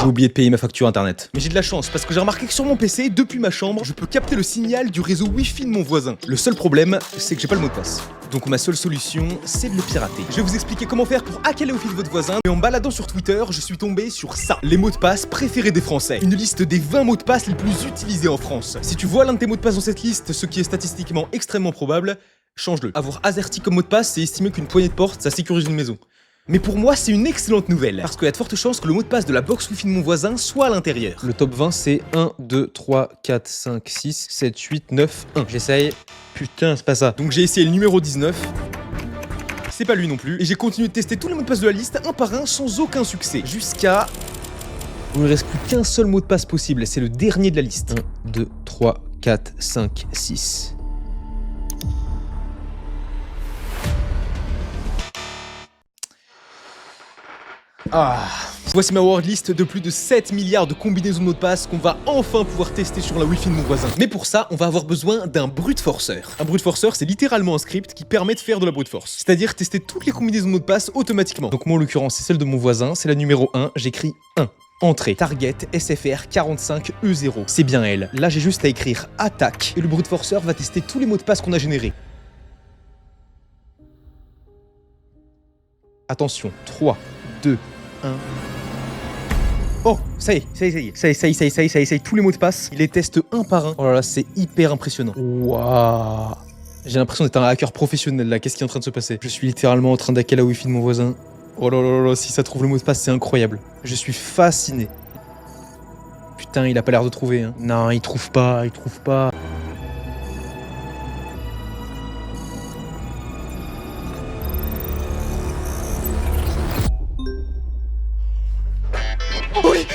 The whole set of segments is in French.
J'ai oublié de payer ma facture internet. Mais j'ai de la chance parce que j'ai remarqué que sur mon PC, depuis ma chambre, je peux capter le signal du réseau Wi-Fi de mon voisin. Le seul problème, c'est que j'ai pas le mot de passe. Donc ma seule solution, c'est de le pirater. Je vais vous expliquer comment faire pour hacker les Wi-Fi de votre voisin. Et en baladant sur Twitter, je suis tombé sur ça. Les mots de passe préférés des Français. Une liste des 20 mots de passe les plus utilisés en France. Si tu vois l'un de tes mots de passe dans cette liste, ce qui est statistiquement extrêmement probable, change-le. Avoir AZERTY comme mot de passe, c'est estimer qu'une poignée de porte, ça sécurise une maison. Mais pour moi, c'est une excellente nouvelle, parce qu'il y a de fortes chances que le mot de passe de la box Wi-Fi de mon voisin soit à l'intérieur. Le top 20, c'est 1, 2, 3, 4, 5, 6, 7, 8, 9, 1. J'essaye. Putain, c'est pas ça. Donc j'ai essayé le numéro 19. C'est pas lui non plus. Et j'ai continué de tester tous les mots de passe de la liste, un par un, sans aucun succès. Jusqu'à... Il ne reste plus qu'un seul mot de passe possible, c'est le dernier de la liste. 1, 2, 3, 4, 5, 6... Voici ma wordlist de plus de 7 milliards de combinaisons de mots de passe qu'on va enfin pouvoir tester sur la Wi-Fi de mon voisin. Mais pour ça, on va avoir besoin d'un brute forceur. Un brute forceur, c'est littéralement un script qui permet de faire de la brute force. C'est-à-dire tester toutes les combinaisons de mots de passe automatiquement. Donc moi en l'occurrence, c'est celle de mon voisin, c'est la numéro 1, j'écris 1. Entrée, target, SFR 45E0. C'est bien elle. Là, j'ai juste à écrire attaque et le brute forceur va tester tous les mots de passe qu'on a générés. Attention, 3, 2, 1... Oh, ça y est, ça essaye tous les mots de passe. Il les teste un par un. Oh là là, c'est hyper impressionnant. Waouh. J'ai l'impression d'être un hacker professionnel là. Qu'est-ce qui est en train de se passer? Je suis littéralement en train d'hacker la Wi-Fi de mon voisin. Oh là là là, si ça trouve le mot de passe, c'est incroyable. Je suis fasciné. Putain, il a pas l'air de trouver, hein. Non, il trouve pas.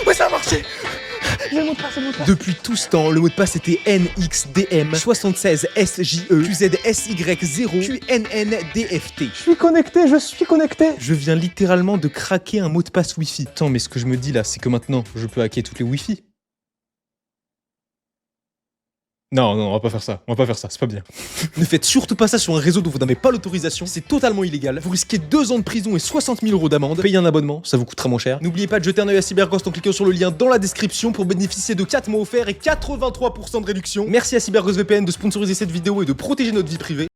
Oui, ça a marché. J'ai le mot de passe, Depuis tout ce temps, le mot de passe était NXDM76SJE QZSY0 QNNDFT. Je suis connecté. Je viens littéralement de craquer un mot de passe Wi-Fi. Attends, mais ce que je me dis là, c'est que maintenant, je peux hacker toutes les Wi-Fi. Non, on va pas faire ça, c'est pas bien. Ne faites surtout pas ça sur un réseau dont vous n'avez pas l'autorisation, c'est totalement illégal. Vous risquez 2 ans de prison et 60 000 € d'amende. Payez un abonnement, ça vous coûtera moins cher. N'oubliez pas de jeter un œil à CyberGhost en cliquant sur le lien dans la description pour bénéficier de 4 mois offerts et 83% de réduction. Merci à CyberGhost VPN de sponsoriser cette vidéo et de protéger notre vie privée.